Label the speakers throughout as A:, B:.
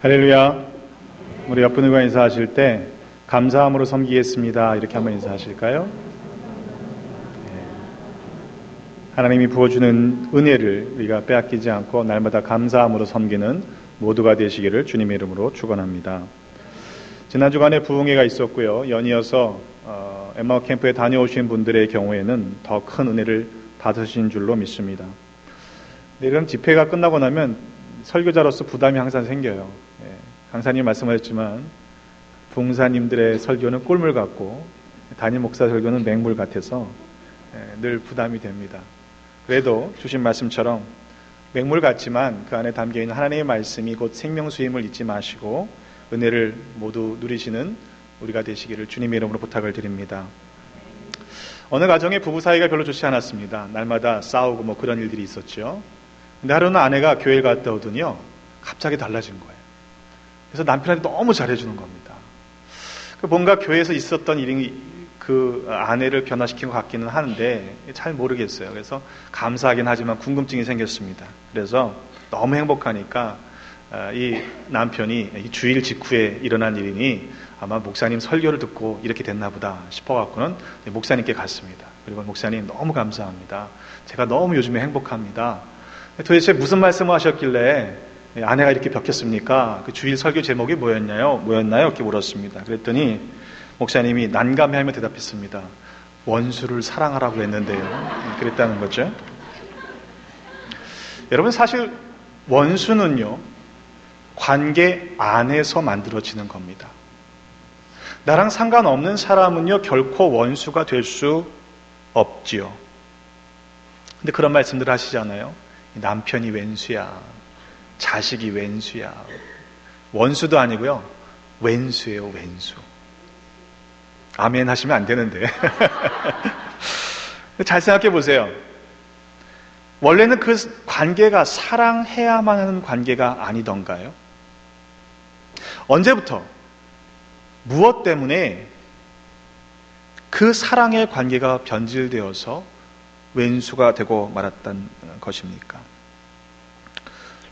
A: 할렐루야. 우리 옆 분들과 인사하실 때 감사함으로 섬기겠습니다. 이렇게 한번 인사하실까요? 하나님이 부어주는 은혜를 우리가 빼앗기지 않고 날마다 감사함으로 섬기는 모두가 되시기를 주님의 이름으로 축원합니다. 지난 주간에 부흥회가 있었고요. 연이어서 엠마오 캠프에 다녀오신 분들의 경우에는 더 큰 은혜를 받으신 줄로 믿습니다. 이런 집회가 끝나고 나면 설교자로서 부담이 항상 생겨요. 강사님 말씀하셨지만 부흥사님들의 설교는 꿀물 같고 담임 목사 설교는 맹물 같아서 늘 부담이 됩니다. 그래도 주신 말씀처럼 맹물 같지만 그 안에 담겨있는 하나님의 말씀이 곧 생명수임을 잊지 마시고 은혜를 모두 누리시는 우리가 되시기를 주님의 이름으로 부탁을 드립니다. 어느 가정의 부부 사이가 별로 좋지 않았습니다. 날마다 싸우고 그런 일들이 있었죠. 근데 하루는 아내가 교회를 갔다 오더니요 갑자기 달라진 거예요. 그래서 남편한테 너무 잘해주는 겁니다. 뭔가 교회에서 있었던 일이 그 아내를 변화시킨 것 같기는 하는데 잘 모르겠어요. 그래서 감사하긴 하지만 궁금증이 생겼습니다. 그래서 너무 행복하니까 이 남편이 주일 직후에 일어난 일이니 아마 목사님 설교를 듣고 이렇게 됐나 보다 싶어갖고는 목사님께 갔습니다. 그리고 목사님 너무 감사합니다. 제가 너무 요즘에 행복합니다. 도대체 무슨 말씀을 하셨길래 아내가 이렇게 벽했습니까? 그 주일 설교 제목이 뭐였나요? 이렇게 물었습니다. 그랬더니 목사님이 난감해하며 대답했습니다. 원수를 사랑하라고 했는데요. 그랬다는 거죠. 여러분 사실 원수는요 관계 안에서 만들어지는 겁니다. 나랑 상관없는 사람은요 결코 원수가 될 수 없지요. 근데 그런 말씀들 하시잖아요. 남편이 왼수야. 자식이 왼수야. 원수도 아니고요. 왼수예요, 왼수. 아멘 하시면 안 되는데. 잘 생각해 보세요. 원래는 그 관계가 사랑해야만 하는 관계가 아니던가요? 언제부터 무엇 때문에 그 사랑의 관계가 변질되어서 왼수가 되고 말았던 것입니까?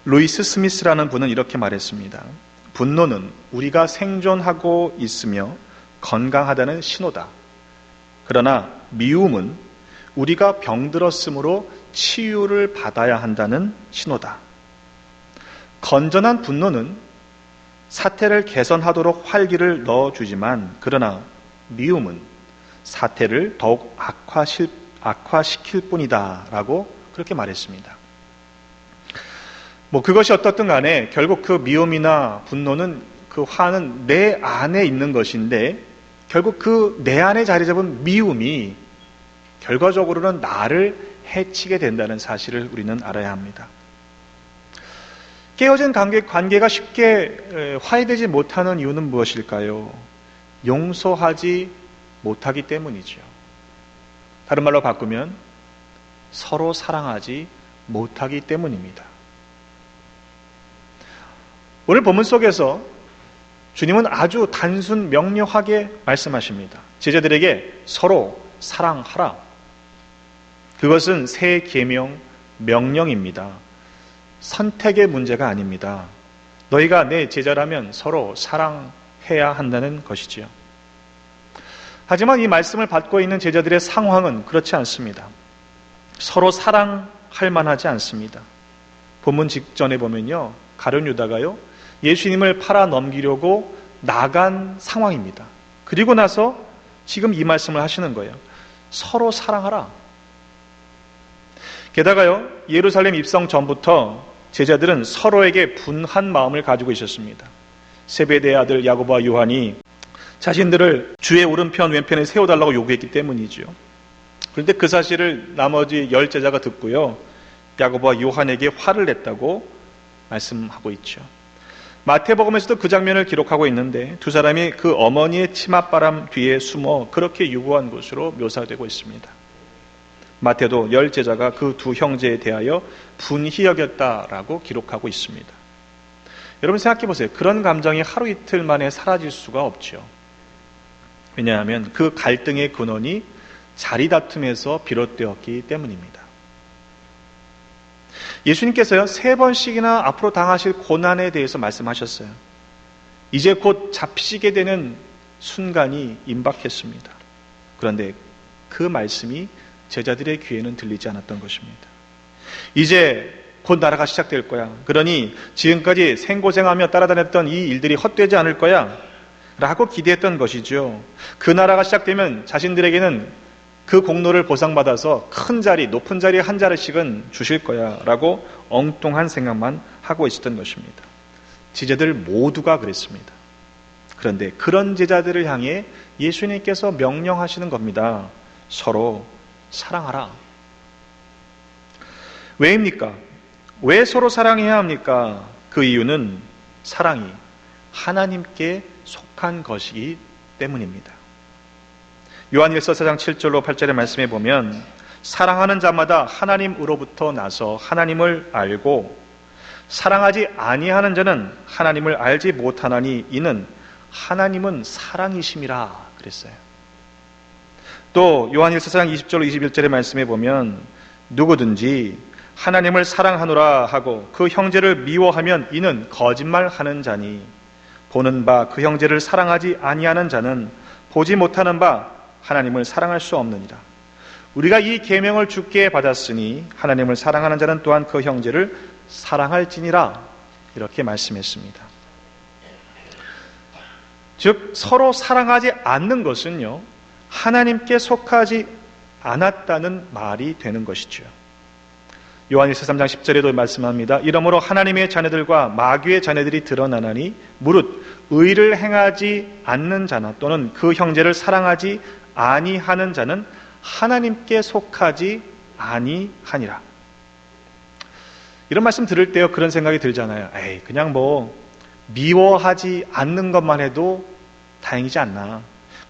A: 루이스 스미스라는 분은 이렇게 말했습니다. 분노는 우리가 생존하고 있으며 건강하다는 신호다. 그러나 미움은 우리가 병들었으므로 치유를 받아야 한다는 신호다. 건전한 분노는 사태를 개선하도록 활기를 넣어주지만 그러나 미움은 사태를 더욱 악화시킬 뿐이다 라고 그렇게 말했습니다. 그것이 어떻든 간에 결국 그 미움이나 분노는 그 화는 내 안에 있는 것인데 결국 그 내 안에 자리 잡은 미움이 결과적으로는 나를 해치게 된다는 사실을 우리는 알아야 합니다. 깨어진 관계가 쉽게 화해되지 못하는 이유는 무엇일까요? 용서하지 못하기 때문이죠. 다른 말로 바꾸면 서로 사랑하지 못하기 때문입니다. 오늘 본문 속에서 주님은 아주 단순 명료하게 말씀하십니다. 제자들에게 서로 사랑하라. 그것은 새 계명 명령입니다. 선택의 문제가 아닙니다. 너희가 내 제자라면 서로 사랑해야 한다는 것이지요. 하지만 이 말씀을 받고 있는 제자들의 상황은 그렇지 않습니다. 서로 사랑할 만하지 않습니다. 본문 직전에 보면요. 가룟 유다가요. 예수님을 팔아 넘기려고 나간 상황입니다. 그리고 나서 지금 이 말씀을 하시는 거예요. 서로 사랑하라. 게다가요. 예루살렘 입성 전부터 제자들은 서로에게 분한 마음을 가지고 있었습니다. 세베대의 아들 야고보와 요한이 자신들을 주의 오른편 왼편에 세워달라고 요구했기 때문이죠. 그런데 그 사실을 나머지 10제자가 듣고요. 야고보와 요한에게 화를 냈다고 말씀하고 있죠. 마태복음에서도 그 장면을 기록하고 있는데 두 사람이 그 어머니의 치맛바람 뒤에 숨어 그렇게 유구한 것으로 묘사되고 있습니다. 마태도 10제자가 그 두 형제에 대하여 분히 여겼다라고 기록하고 있습니다. 여러분 생각해 보세요. 그런 감정이 하루 이틀 만에 사라질 수가 없죠. 왜냐하면 그 갈등의 근원이 자리 다툼에서 비롯되었기 때문입니다. 예수님께서요, 3번씩이나 앞으로 당하실 고난에 대해서 말씀하셨어요. 이제 곧 잡히시게 되는 순간이 임박했습니다. 그런데 그 말씀이 제자들의 귀에는 들리지 않았던 것입니다. 이제 곧 나라가 시작될 거야. 그러니 지금까지 생고생하며 따라다녔던 이 일들이 헛되지 않을 거야 라고 기대했던 것이죠. 그 나라가 시작되면 자신들에게는 그 공로를 보상받아서 큰 자리, 높은 자리에 한 자리씩은 주실 거야 라고 엉뚱한 생각만 하고 있었던 것입니다. 제자들 모두가 그랬습니다. 그런데 그런 제자들을 향해 예수님께서 명령하시는 겁니다. 서로 사랑하라. 왜입니까? 왜 서로 사랑해야 합니까? 그 이유는 사랑이 하나님께 속한 것이기 때문입니다. 요한일서 4장 7절로 8절의 말씀에 보면 사랑하는 자마다 하나님으로부터 나서 하나님을 알고 사랑하지 아니하는 자는 하나님을 알지 못하나니 이는 하나님은 사랑이심이라 그랬어요. 또 요한일서 4장 20절로 21절의 말씀에 보면 누구든지 하나님을 사랑하노라 하고 그 형제를 미워하면 이는 거짓말하는 자니 보는 바 그 형제를 사랑하지 아니하는 자는 보지 못하는 바 하나님을 사랑할 수 없느니라. 우리가 이 계명을 주께 받았으니 하나님을 사랑하는 자는 또한 그 형제를 사랑할지니라 이렇게 말씀했습니다. 즉 서로 사랑하지 않는 것은요 하나님께 속하지 않았다는 말이 되는 것이죠. 요한일서 3장 10절에도 말씀합니다. 이러므로 하나님의 자녀들과 마귀의 자녀들이 드러나나니 무릇 의를 행하지 않는 자나 또는 그 형제를 사랑하지 아니하는 자는 하나님께 속하지 아니하니라. 이런 말씀 들을 때요 그런 생각이 들잖아요. 에이 그냥 미워하지 않는 것만 해도 다행이지 않나.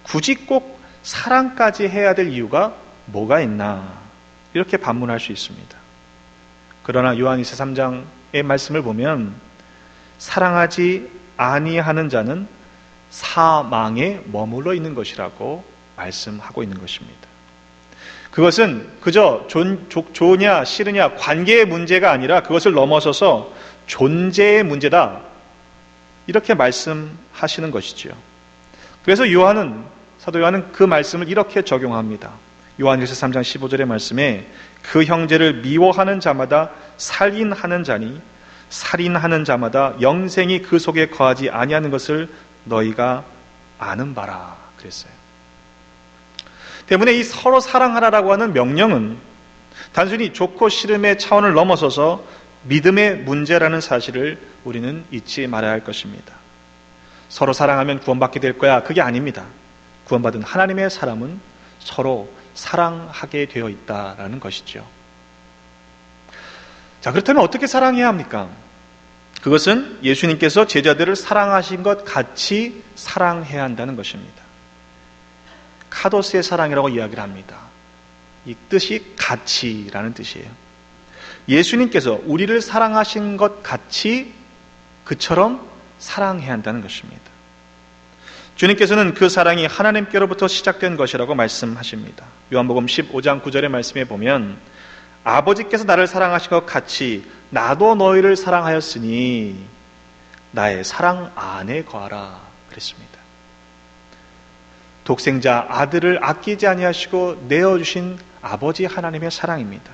A: 굳이 꼭 사랑까지 해야 될 이유가 뭐가 있나. 이렇게 반문할 수 있습니다. 그러나 요한일서 3장의 말씀을 보면 사랑하지 아니하는 자는 사망에 머물러 있는 것이라고 말씀하고 있는 것입니다. 그것은 그저 좋으냐 싫으냐 관계의 문제가 아니라 그것을 넘어서서 존재의 문제다. 이렇게 말씀하시는 것이지요. 그래서 사도 요한은 그 말씀을 이렇게 적용합니다. 요한일서 3장 15절의 말씀에 그 형제를 미워하는 자마다 살인하는 자니 살인하는 자마다 영생이 그 속에 거하지 아니하는 것을 너희가 아는 바라 그랬어요. 때문에 이 서로 사랑하라라고 하는 명령은 단순히 좋고 싫음의 차원을 넘어서서 믿음의 문제라는 사실을 우리는 잊지 말아야 할 것입니다. 서로 사랑하면 구원받게 될 거야. 그게 아닙니다. 구원받은 하나님의 사람은 서로 사랑하게 되어 있다라는 것이죠. 자, 그렇다면 어떻게 사랑해야 합니까? 그것은 예수님께서 제자들을 사랑하신 것 같이 사랑해야 한다는 것입니다. 카도스의 사랑이라고 이야기를 합니다. 이 뜻이 같이라는 뜻이에요. 예수님께서 우리를 사랑하신 것 같이 그처럼 사랑해야 한다는 것입니다. 주님께서는 그 사랑이 하나님께로부터 시작된 것이라고 말씀하십니다. 요한복음 15장 9절의 말씀에 보면 아버지께서 나를 사랑하신 것 같이 나도 너희를 사랑하였으니 나의 사랑 안에 거하라 그랬습니다. 독생자 아들을 아끼지 아니하시고 내어주신 아버지 하나님의 사랑입니다.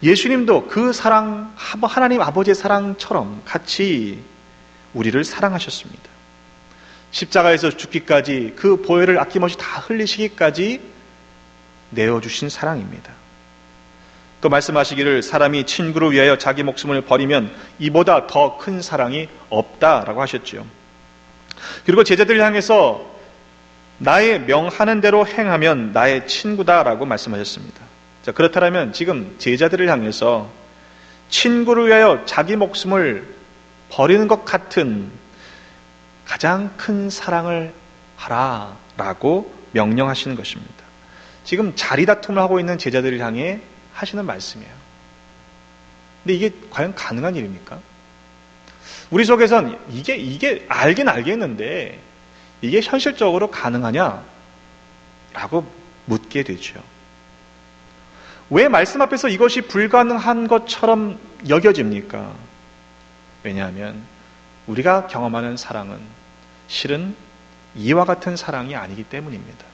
A: 예수님도 그 사랑, 하나님 아버지의 사랑처럼 같이 우리를 사랑하셨습니다. 십자가에서 죽기까지 그 보혈을 아낌없이 다 흘리시기까지 내어주신 사랑입니다. 또 말씀하시기를 사람이 친구를 위하여 자기 목숨을 버리면 이보다 더 큰 사랑이 없다라고 하셨죠. 그리고 제자들을 향해서 나의 명하는 대로 행하면 나의 친구다라고 말씀하셨습니다. 자, 그렇다면 지금 제자들을 향해서 친구를 위하여 자기 목숨을 버리는 것 같은 가장 큰 사랑을 하라라고 명령하시는 것입니다. 지금 자리다툼을 하고 있는 제자들을 향해 하시는 말씀이에요. 근데 이게 과연 가능한 일입니까? 우리 속에선 이게 알긴 알겠는데 이게 현실적으로 가능하냐? 라고 묻게 되죠. 왜 말씀 앞에서 이것이 불가능한 것처럼 여겨집니까? 왜냐하면 우리가 경험하는 사랑은 실은 이와 같은 사랑이 아니기 때문입니다.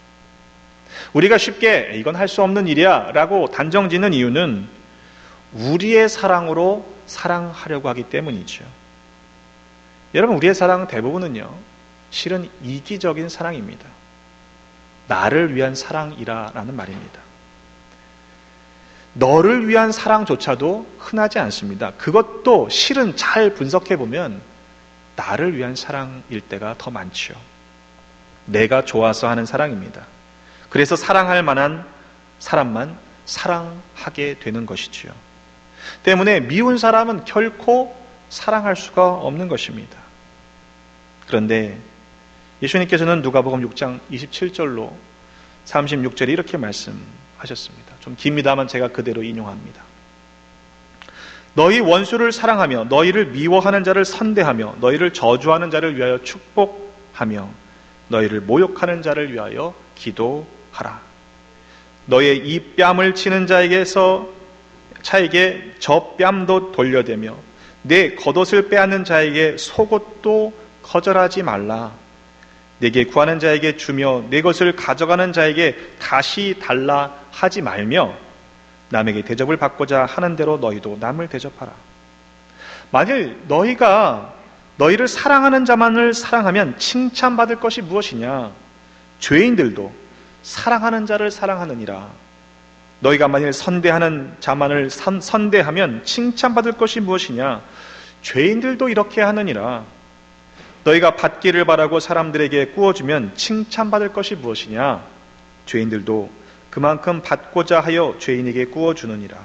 A: 우리가 쉽게 이건 할 수 없는 일이야 라고 단정짓는 이유는 우리의 사랑으로 사랑하려고 하기 때문이죠. 여러분, 우리의 사랑은 대부분은요, 실은 이기적인 사랑입니다. 나를 위한 사랑이라는 말입니다. 너를 위한 사랑조차도 흔하지 않습니다. 그것도 실은 잘 분석해 보면 나를 위한 사랑일 때가 더 많죠. 내가 좋아서 하는 사랑입니다. 그래서 사랑할 만한 사람만 사랑하게 되는 것이지요. 때문에 미운 사람은 결코 사랑할 수가 없는 것입니다. 그런데 예수님께서는 누가복음 6장 27절로 36절에 이렇게 말씀하셨습니다. 좀 깁니다만 제가 그대로 인용합니다. 너희 원수를 사랑하며 너희를 미워하는 자를 선대하며 너희를 저주하는 자를 위하여 축복하며 너희를 모욕하는 자를 위하여 기도하라. 너의 이 뺨을 치는 자에게 저 뺨도 돌려대며 내 겉옷을 빼앗는 자에게 속옷도 거절하지 말라. 내게 구하는 자에게 주며 내 것을 가져가는 자에게 다시 달라 하지 말며 남에게 대접을 받고자 하는 대로 너희도 남을 대접하라. 만일 너희가 너희를 사랑하는 자만을 사랑하면 칭찬받을 것이 무엇이냐? 죄인들도 사랑하는 자를 사랑하느니라. 너희가 만일 선대하는 자만을 선대하면 칭찬받을 것이 무엇이냐? 죄인들도 이렇게 하느니라. 너희가 받기를 바라고 사람들에게 구워주면 칭찬받을 것이 무엇이냐? 죄인들도 그만큼 받고자 하여 죄인에게 구워주느니라.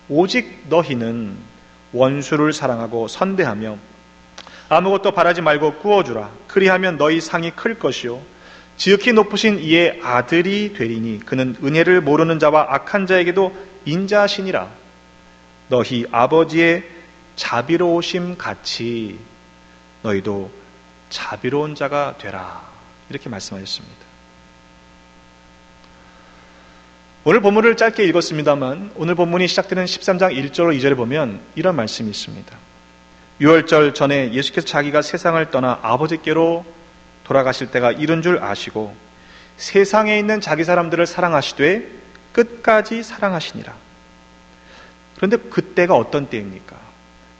A: 오직 너희는 원수를 사랑하고 선대하며 아무것도 바라지 말고 구워주라. 그리하면 너희 상이 클 것이요 지극히 높으신 이의 아들이 되리니 그는 은혜를 모르는 자와 악한 자에게도 인자하시니라. 너희 아버지의 자비로우심 같이 너희도 자비로운 자가 되라. 이렇게 말씀하셨습니다. 오늘 본문을 짧게 읽었습니다만 오늘 본문이 시작되는 13장 1절로 2절에 보면 이런 말씀이 있습니다. 유월절 전에 예수께서 자기가 세상을 떠나 아버지께로 돌아가실 때가 이른 줄 아시고 세상에 있는 자기 사람들을 사랑하시되 끝까지 사랑하시니라. 그런데 그때가 어떤 때입니까?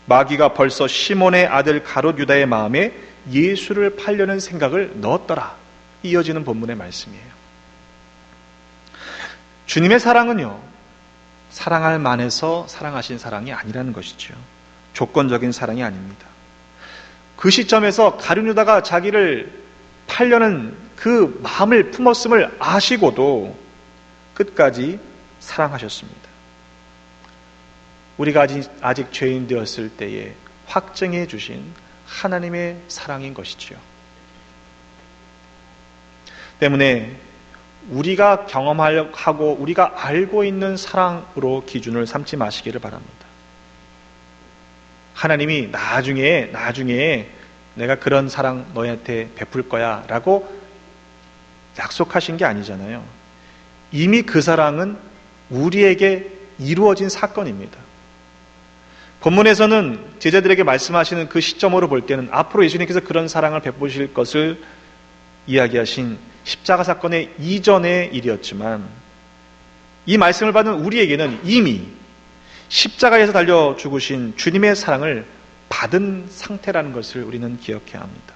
A: 마귀가 벌써 시몬의 아들 가롯 유다의 마음에 예수를 팔려는 생각을 넣었더라. 이어지는 본문의 말씀이에요. 주님의 사랑은요, 사랑할 만해서 사랑하신 사랑이 아니라는 것이죠. 조건적인 사랑이 아닙니다. 그 시점에서 가룟 유다가 자기를 팔려는 그 마음을 품었음을 아시고도 끝까지 사랑하셨습니다. 우리가 아직 죄인 되었을 때에 확증해 주신 하나님의 사랑인 것이지요. 때문에 우리가 경험하고 우리가 알고 있는 사랑으로 기준을 삼지 마시기를 바랍니다. 하나님이 나중에 내가 그런 사랑 너희한테 베풀 거야 라고 약속하신 게 아니잖아요. 이미 그 사랑은 우리에게 이루어진 사건입니다. 본문에서는 제자들에게 말씀하시는 그 시점으로 볼 때는 앞으로 예수님께서 그런 사랑을 베푸실 것을 이야기하신 십자가 사건의 이전의 일이었지만 이 말씀을 받은 우리에게는 이미 십자가에서 달려 죽으신 주님의 사랑을 받은 상태라는 것을 우리는 기억해야 합니다.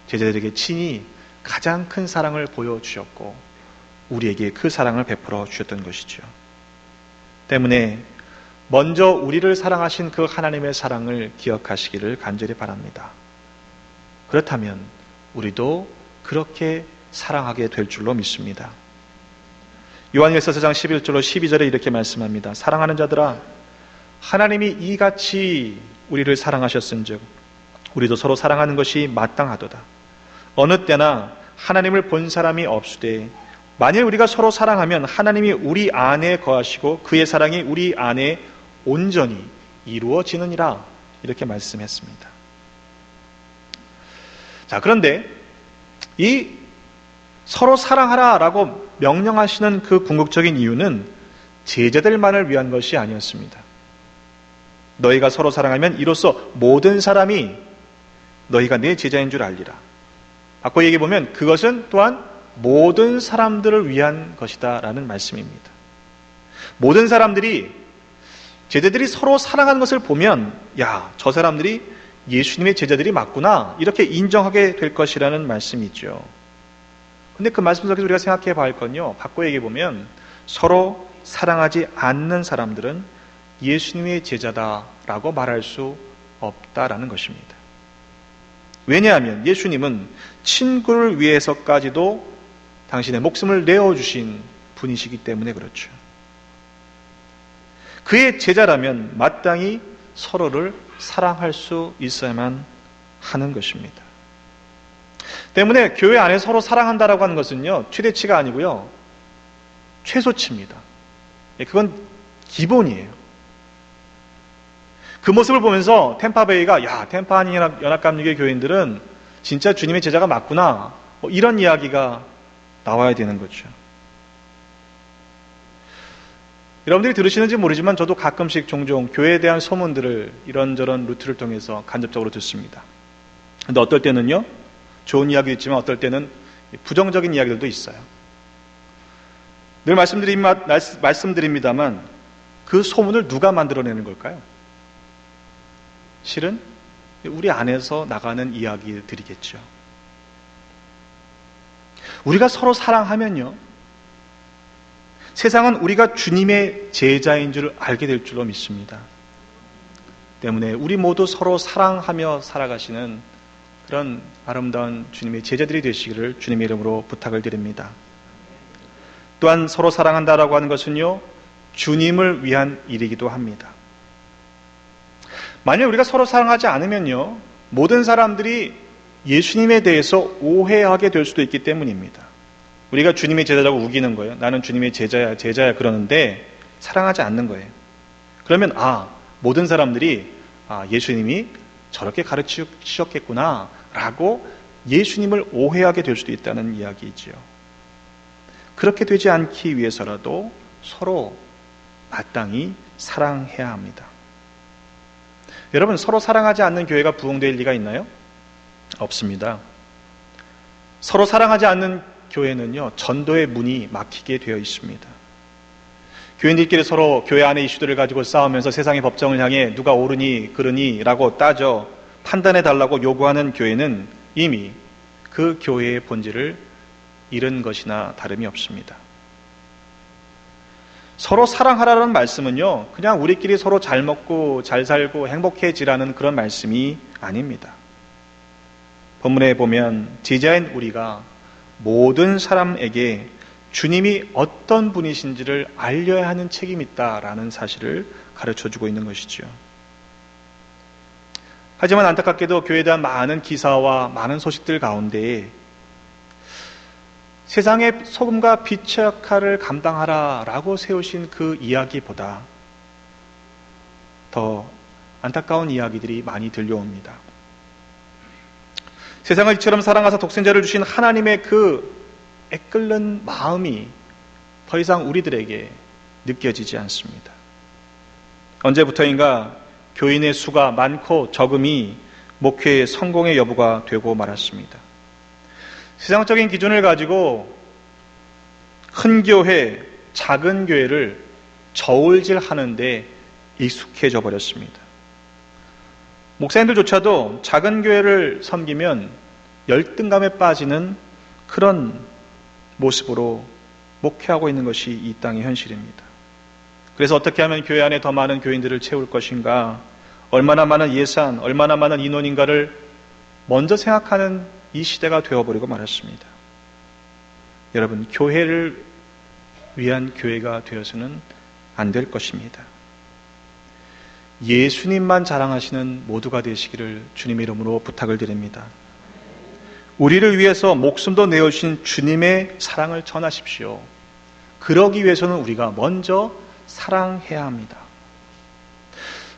A: 제자들에게 친히 가장 큰 사랑을 보여주셨고 우리에게 그 사랑을 베풀어 주셨던 것이죠. 때문에 먼저 우리를 사랑하신 그 하나님의 사랑을 기억하시기를 간절히 바랍니다. 그렇다면 우리도 그렇게 사랑하게 될 줄로 믿습니다. 요한일서 4장 11절로 12절에 이렇게 말씀합니다. 사랑하는 자들아, 하나님이 이같이 우리를 사랑하셨은즉 우리도 서로 사랑하는 것이 마땅하도다. 어느 때나 하나님을 본 사람이 없으되 만일 우리가 서로 사랑하면 하나님이 우리 안에 거하시고 그의 사랑이 우리 안에 온전히 이루어지느니라. 이렇게 말씀했습니다. 자, 그런데 이 서로 사랑하라라고 명령하시는 그 궁극적인 이유는 제자들만을 위한 것이 아니었습니다. 너희가 서로 사랑하면 이로써 모든 사람이 너희가 내 제자인 줄 알리라. 바꿔 얘기해 보면 그것은 또한 모든 사람들을 위한 것이다 라는 말씀입니다. 모든 사람들이, 제자들이 서로 사랑하는 것을 보면 야, 저 사람들이 예수님의 제자들이 맞구나 이렇게 인정하게 될 것이라는 말씀이죠. 근데 그 말씀 속에서 우리가 생각해 봐야 할 건요, 바꿔 얘기해 보면 서로 사랑하지 않는 사람들은 예수님의 제자다라고 말할 수 없다라는 것입니다. 왜냐하면 예수님은 친구를 위해서까지도 당신의 목숨을 내어주신 분이시기 때문에 그렇죠. 그의 제자라면 마땅히 서로를 사랑할 수 있어야만 하는 것입니다. 때문에 교회 안에 서로 사랑한다라고 하는 것은요, 최대치가 아니고요, 최소치입니다. 그건 기본이에요. 그 모습을 보면서 템파베이가 야, 템파 한인연합감리교회 교인들은 진짜 주님의 제자가 맞구나, 이런 이야기가 나와야 되는 거죠. 여러분들이 들으시는지 모르지만 저도 가끔씩 종종 교회에 대한 소문들을 이런저런 루트를 통해서 간접적으로 듣습니다. 근데 어떨 때는요, 좋은 이야기도 있지만 어떨 때는 부정적인 이야기들도 있어요. 늘 말씀드립니다만 그 소문을 누가 만들어내는 걸까요? 실은 우리 안에서 나가는 이야기들이겠죠. 우리가 서로 사랑하면요, 세상은 우리가 주님의 제자인 줄 알게 될 줄로 믿습니다. 때문에 우리 모두 서로 사랑하며 살아가시는 그런 아름다운 주님의 제자들이 되시기를 주님의 이름으로 부탁을 드립니다. 또한 서로 사랑한다라고 하는 것은요, 주님을 위한 일이기도 합니다. 만약 우리가 서로 사랑하지 않으면요, 모든 사람들이 예수님에 대해서 오해하게 될 수도 있기 때문입니다. 우리가 주님의 제자라고 우기는 거예요. 나는 주님의 제자야 그러는데 사랑하지 않는 거예요. 그러면 모든 사람들이 예수님이 저렇게 가르치셨겠구나 라고 예수님을 오해하게 될 수도 있다는 이야기이지요. 그렇게 되지 않기 위해서라도 서로 마땅히 사랑해야 합니다. 여러분, 서로 사랑하지 않는 교회가 부흥될 리가 있나요? 없습니다. 서로 사랑하지 않는 교회는요, 전도의 문이 막히게 되어 있습니다. 교인들끼리 서로 교회 안의 이슈들을 가지고 싸우면서 세상의 법정을 향해 누가 옳으니 그르니 라고 따져 판단해 달라고 요구하는 교회는 이미 그 교회의 본질을 잃은 것이나 다름이 없습니다. 서로 사랑하라는 말씀은요, 그냥 우리끼리 서로 잘 먹고 잘 살고 행복해지라는 그런 말씀이 아닙니다. 본문에 보면 제자인 우리가 모든 사람에게 주님이 어떤 분이신지를 알려야 하는 책임이 있다라는 사실을 가르쳐주고 있는 것이죠. 하지만 안타깝게도 교회에 대한 많은 기사와 많은 소식들 가운데 세상의 소금과 빛의 역할을 감당하라라고 세우신 그 이야기보다 더 안타까운 이야기들이 많이 들려옵니다. 세상을 이처럼 사랑하사 독생자를 주신 하나님의 그 애끓는 마음이 더 이상 우리들에게 느껴지지 않습니다. 언제부터인가 교인의 수가 많고 적음이 목회의 성공의 여부가 되고 말았습니다. 세상적인 기준을 가지고 큰 교회, 작은 교회를 저울질하는데 익숙해져 버렸습니다. 목사님들조차도 작은 교회를 섬기면 열등감에 빠지는 그런 모습으로 목회하고 있는 것이 이 땅의 현실입니다. 그래서 어떻게 하면 교회 안에 더 많은 교인들을 채울 것인가, 얼마나 많은 예산, 얼마나 많은 인원인가를 먼저 생각하는 이 시대가 되어버리고 말았습니다. 여러분, 교회를 위한 교회가 되어서는 안 될 것입니다. 예수님만 자랑하시는 모두가 되시기를 주님의 이름으로 부탁을 드립니다. 우리를 위해서 목숨도 내어주신 주님의 사랑을 전하십시오. 그러기 위해서는 우리가 먼저 사랑해야 합니다.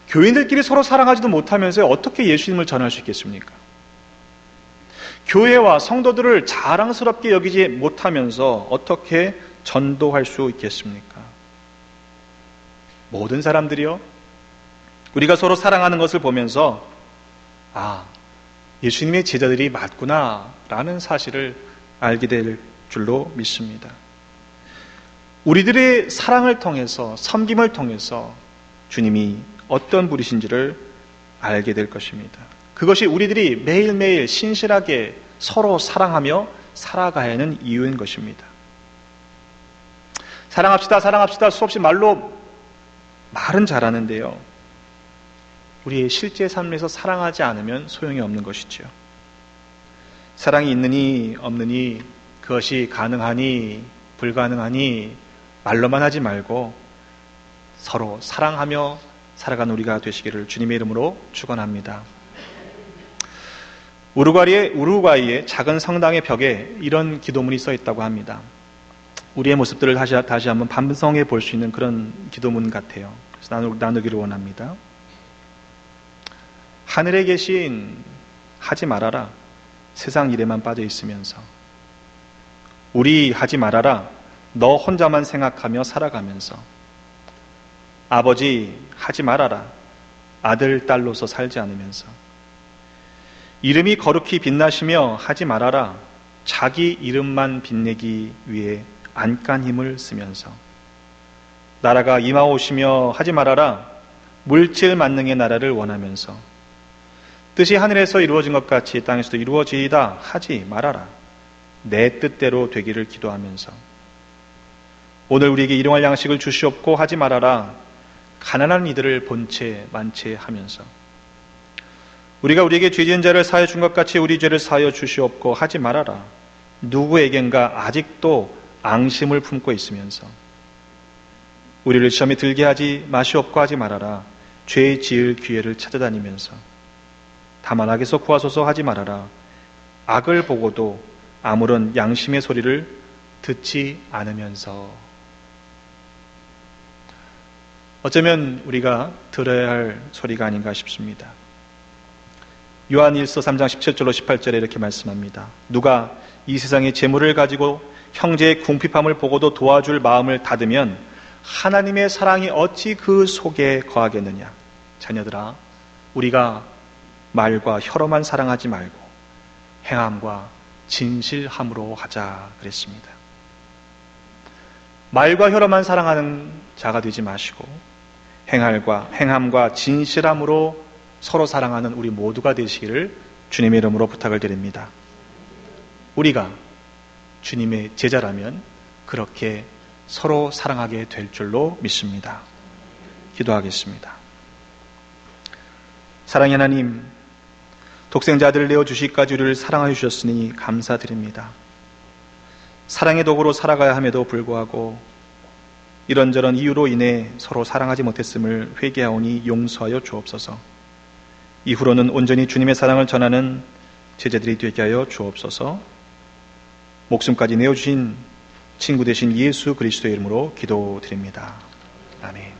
A: 교인들끼리 서로 사랑하지도 못하면서 어떻게 예수님을 전할 수 있겠습니까? 교회와 성도들을 자랑스럽게 여기지 못하면서 어떻게 전도할 수 있겠습니까? 모든 사람들이요, 우리가 서로 사랑하는 것을 보면서 예수님의 제자들이 맞구나 라는 사실을 알게 될 줄로 믿습니다. 우리들의 사랑을 통해서, 섬김을 통해서 주님이 어떤 분이신지를 알게 될 것입니다. 그것이 우리들이 매일매일 신실하게 서로 사랑하며 살아가야 하는 이유인 것입니다. 사랑합시다, 사랑합시다 수없이 말은 잘하는데요, 우리의 실제 삶에서 사랑하지 않으면 소용이 없는 것이죠. 사랑이 있느니 없느니, 그것이 가능하니 불가능하니 말로만 하지 말고 서로 사랑하며 살아가는 우리가 되시기를 주님의 이름으로 축원합니다. 우루과이의 작은 성당의 벽에 이런 기도문이 써 있다고 합니다. 우리의 모습들을 다시 한번 반성해 볼 수 있는 그런 기도문 같아요. 그래서 나누기를 원합니다. 하늘에 계신 하지 말아라, 세상 일에만 빠져 있으면서. 우리 하지 말아라, 너 혼자만 생각하며 살아가면서. 아버지 하지 말아라, 아들 딸로서 살지 않으면서. 이름이 거룩히 빛나시며 하지 말아라, 자기 이름만 빛내기 위해 안간 힘을 쓰면서. 나라가 임하오시며 하지 말아라, 물질 만능의 나라를 원하면서. 뜻이 하늘에서 이루어진 것 같이 땅에서도 이루어지이다 하지 말아라, 내 뜻대로 되기를 기도하면서. 오늘 우리에게 일용할 양식을 주시옵고 하지 말아라, 가난한 이들을 본체 만체 하면서. 우리가 우리에게 죄 지은 자를 사하여 준 것 같이 우리 죄를 사하여 주시옵고 하지 말아라, 누구에겐가 아직도 앙심을 품고 있으면서. 우리를 시험에 들게 하지 마시옵고 하지 말아라, 죄 지을 기회를 찾아다니면서. 다만 악에서 구하소서 하지 말아라, 악을 보고도 아무런 양심의 소리를 듣지 않으면서. 어쩌면 우리가 들어야 할 소리가 아닌가 싶습니다. 요한일서 3장 17절로 18절에 이렇게 말씀합니다. 누가 이 세상의 재물을 가지고 형제의 궁핍함을 보고도 도와줄 마음을 닫으면 하나님의 사랑이 어찌 그 속에 거하겠느냐. 자녀들아, 우리가 말과 혀로만 사랑하지 말고 행함과 진실함으로 하자 그랬습니다. 말과 혀로만 사랑하는 자가 되지 마시고 행함과 진실함으로 서로 사랑하는 우리 모두가 되시기를 주님의 이름으로 부탁을 드립니다. 우리가 주님의 제자라면 그렇게 서로 사랑하게 될 줄로 믿습니다. 기도하겠습니다. 사랑의 하나님, 독생자 아들을 내어주시기까지 우리를 사랑하여 주셨으니 감사드립니다. 사랑의 도구로 살아가야 함에도 불구하고 이런저런 이유로 인해 서로 사랑하지 못했음을 회개하오니 용서하여 주옵소서. 이후로는 온전히 주님의 사랑을 전하는 제자들이 되게 하여 주옵소서. 목숨까지 내어주신 친구 되신 예수 그리스도의 이름으로 기도드립니다. 아멘.